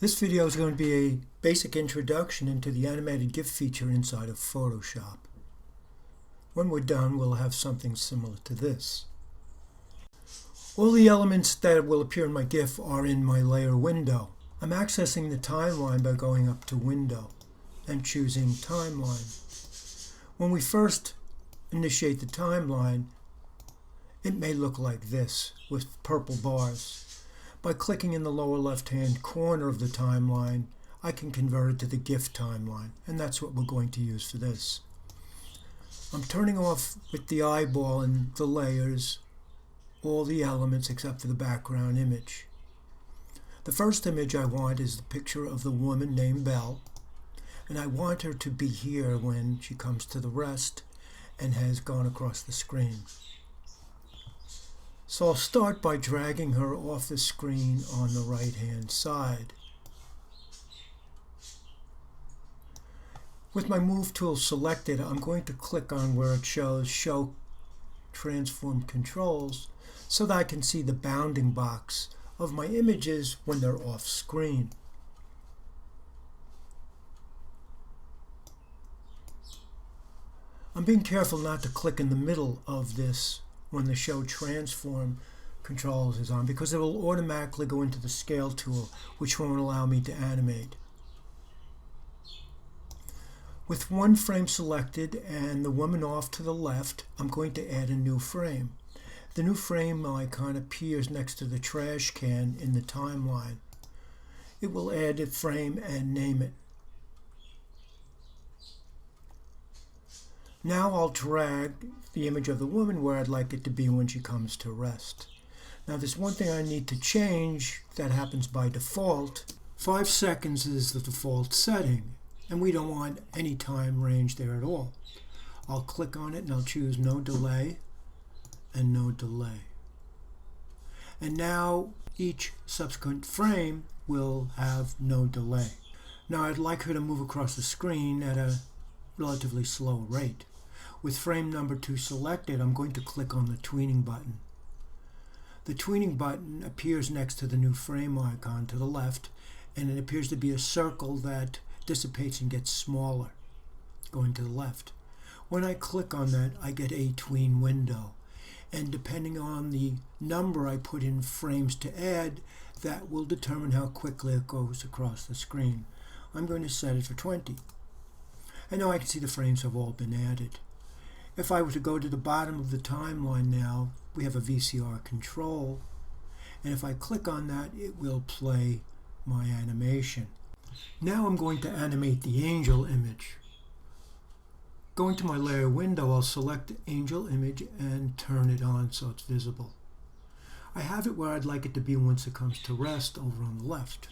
This video is going to be a basic introduction into the animated GIF feature inside of Photoshop. When we're done, we'll have something similar to this. All the elements that will appear in my GIF are in my layer window. I'm accessing the timeline by going up to Window and choosing Timeline. When we first initiate the timeline, it may look like this with purple bars. By clicking in the lower left-hand corner of the timeline, I can convert it to the GIF timeline, and that's what we're going to use for this. I'm turning off with the eyeball and the layers all the elements except for the background image. The first image I want is the picture of the woman named Belle, and I want her to be here when she comes to the rest and has gone across the screen. So I'll start by dragging her off the screen on the right-hand side. With my Move tool selected, I'm going to click on where it shows Show Transform Controls so that I can see the bounding box of my images when they're off screen. I'm being careful not to click in the middle of this when the Show Transform Controls is on, because it will automatically go into the Scale tool, which won't allow me to animate. With one frame selected and the woman off to the left, I'm going to add a new frame. The new frame icon appears next to the trash can in the timeline. It will add a frame and name it. Now I'll drag the image of the woman where I'd like it to be when she comes to rest. Now there's one thing I need to change that happens by default. 5 seconds is the default setting, and we don't want any time range there at all. I'll click on it and I'll choose no delay and no delay. And now each subsequent frame will have no delay. Now I'd like her to move across the screen at a relatively slow rate. With frame number 2 selected, I'm going to click on the tweening button. The tweening button appears next to the new frame icon to the left, and it appears to be a circle that dissipates and gets smaller, going to the left. When I click on that, I get a tween window, and depending on the number I put in frames to add, that will determine how quickly it goes across the screen. I'm going to set it for 20. And now I can see the frames have all been added. If I were to go to the bottom of the timeline now, we have a VCR control, and if I click on that, it will play my animation. Now I'm going to animate the angel image. Going to my layer window, I'll select angel image and turn it on so it's visible. I have it where I'd like it to be once it comes to rest over on the left.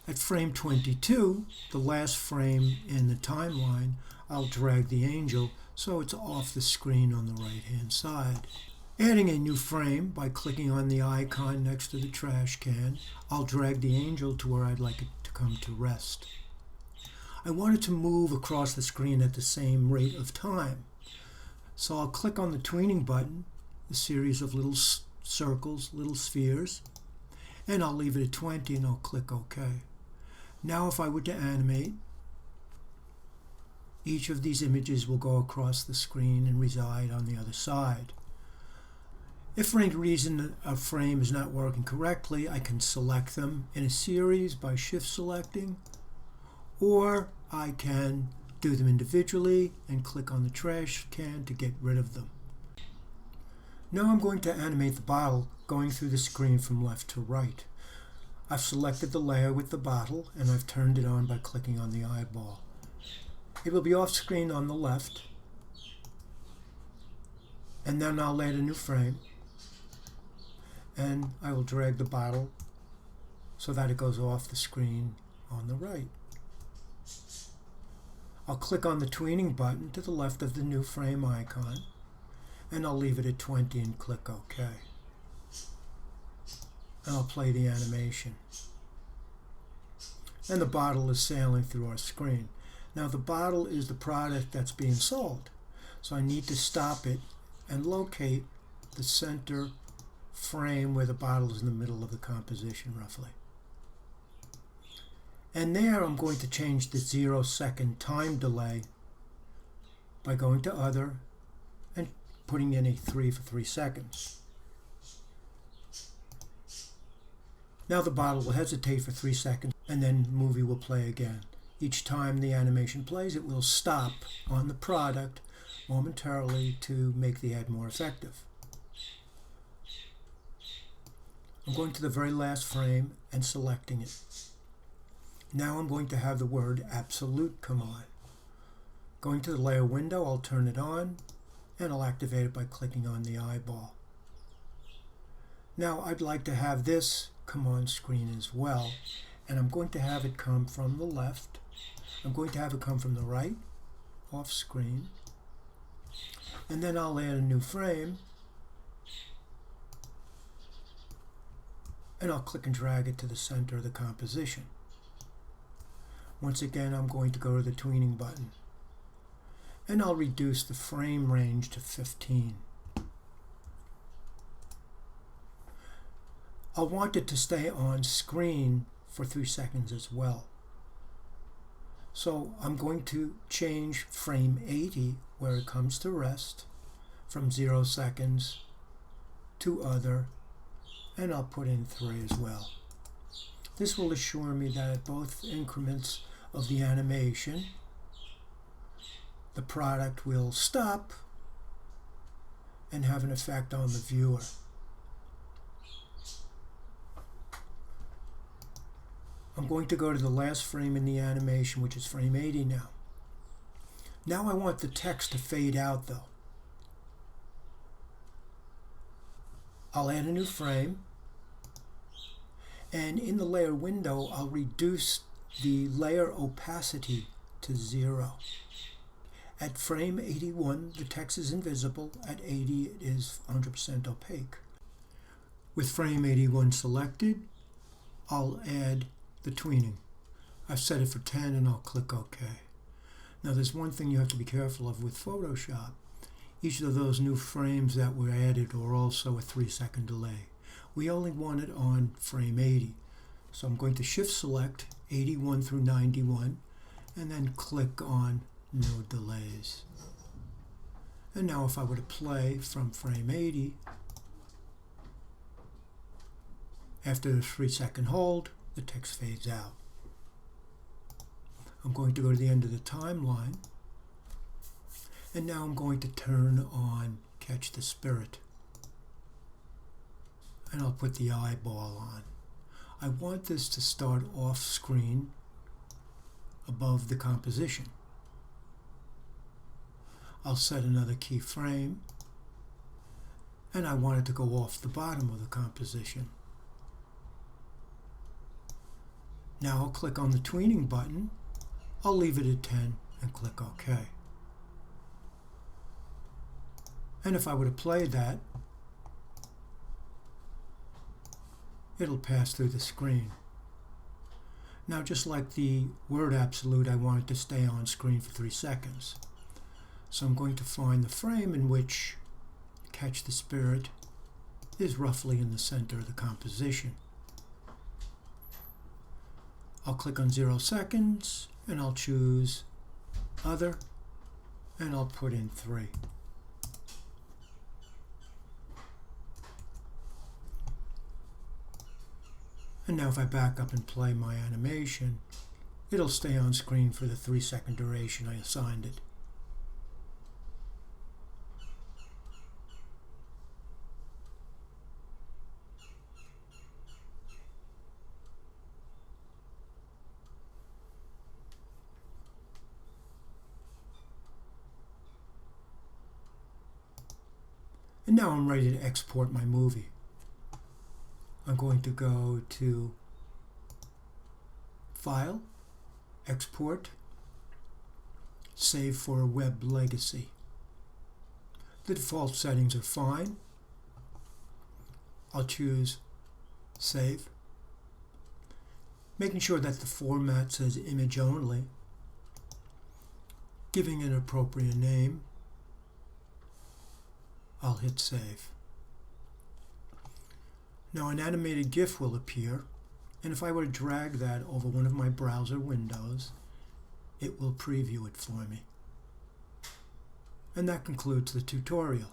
At frame 22, the last frame in the timeline, I'll drag the angel so it's off the screen on the right-hand side. Adding a new frame by clicking on the icon next to the trash can, I'll drag the angel to where I'd like it to come to rest. I want it to move across the screen at the same rate of time. So I'll click on the tweening button, a series of little circles, little spheres, and I'll leave it at 20 and I'll click OK. Now if I were to animate, each of these images will go across the screen and reside on the other side. If for any reason a frame is not working correctly, I can select them in a series by shift selecting, or I can do them individually and click on the trash can to get rid of them. Now I'm going to animate the bottle going through the screen from left to right. I've selected the layer with the bottle and I've turned it on by clicking on the eyeball. It will be off screen on the left, and then I'll add a new frame and I will drag the bottle so that it goes off the screen on the right. I'll click on the tweening button to the left of the new frame icon and I'll leave it at 20 and click OK. And I'll play the animation. And the bottle is sailing through our screen. Now the bottle is the product that's being sold, so I need to stop it and locate the center frame where the bottle is in the middle of the composition roughly. And there I'm going to change the 0-second time delay by going to Other and putting in a 3 for 3 seconds. Now the bottle will hesitate for 3 seconds and then the movie will play again. Each time the animation plays, it will stop on the product momentarily to make the ad more effective. I'm going to the very last frame and selecting it. Now I'm going to have the word absolute come on. Going to the layer window, I'll turn it on and I'll activate it by clicking on the eyeball. Now I'd like to have this come on screen as well, and I'm going to have it come from the left. I'm going to have it come from the right, off screen, and then I'll add a new frame and I'll click and drag it to the center of the composition. Once again, I'm going to go to the tweening button and I'll reduce the frame range to 15. I'll want it to stay on screen for 3 seconds as well. So I'm going to change frame 80 where it comes to rest from 0 seconds to Other, and I'll put in 3 as well. This will assure me that at both increments of the animation, the product will stop and have an effect on the viewer. I'm going to go to the last frame in the animation, which is frame 80 now. Now I want the text to fade out though. I'll add a new frame, and in the layer window I'll reduce the layer opacity to 0. At frame 81 the text is invisible, at 80 it is 100% opaque. With frame 81 selected, I'll add the tweening. I've set it for 10 and I'll click OK. Now there's one thing you have to be careful of with Photoshop. Each of those new frames that were added are also a 3-second delay. We only want it on frame 80. So I'm going to shift select 81 through 91 and then click on no delays. And now if I were to play from frame 80, after the 3-second hold, the text fades out. I'm going to go to the end of the timeline, and now I'm going to turn on Catch the Spirit, and I'll put the eyeball on. I want this to start off screen above the composition. I'll set another keyframe, and I want it to go off the bottom of the composition. Now I'll click on the tweening button, I'll leave it at 10 and click OK. And if I were to play that, it'll pass through the screen. Now just like the word absolute, I want it to stay on screen for 3 seconds. So I'm going to find the frame in which Catch the Spirit is roughly in the center of the composition. I'll click on 0 seconds and I'll choose Other and I'll put in 3. And now if I back up and play my animation, it'll stay on screen for the 3-second duration I assigned it. And now I'm ready to export my movie. I'm going to go to File, Export, Save for a Web Legacy. The default settings are fine. I'll choose Save, making sure that the format says Image Only, giving an appropriate name. I'll hit Save. Now an animated GIF will appear, And if I were to drag that over one of my browser windows, it will preview it for me. And that concludes the tutorial.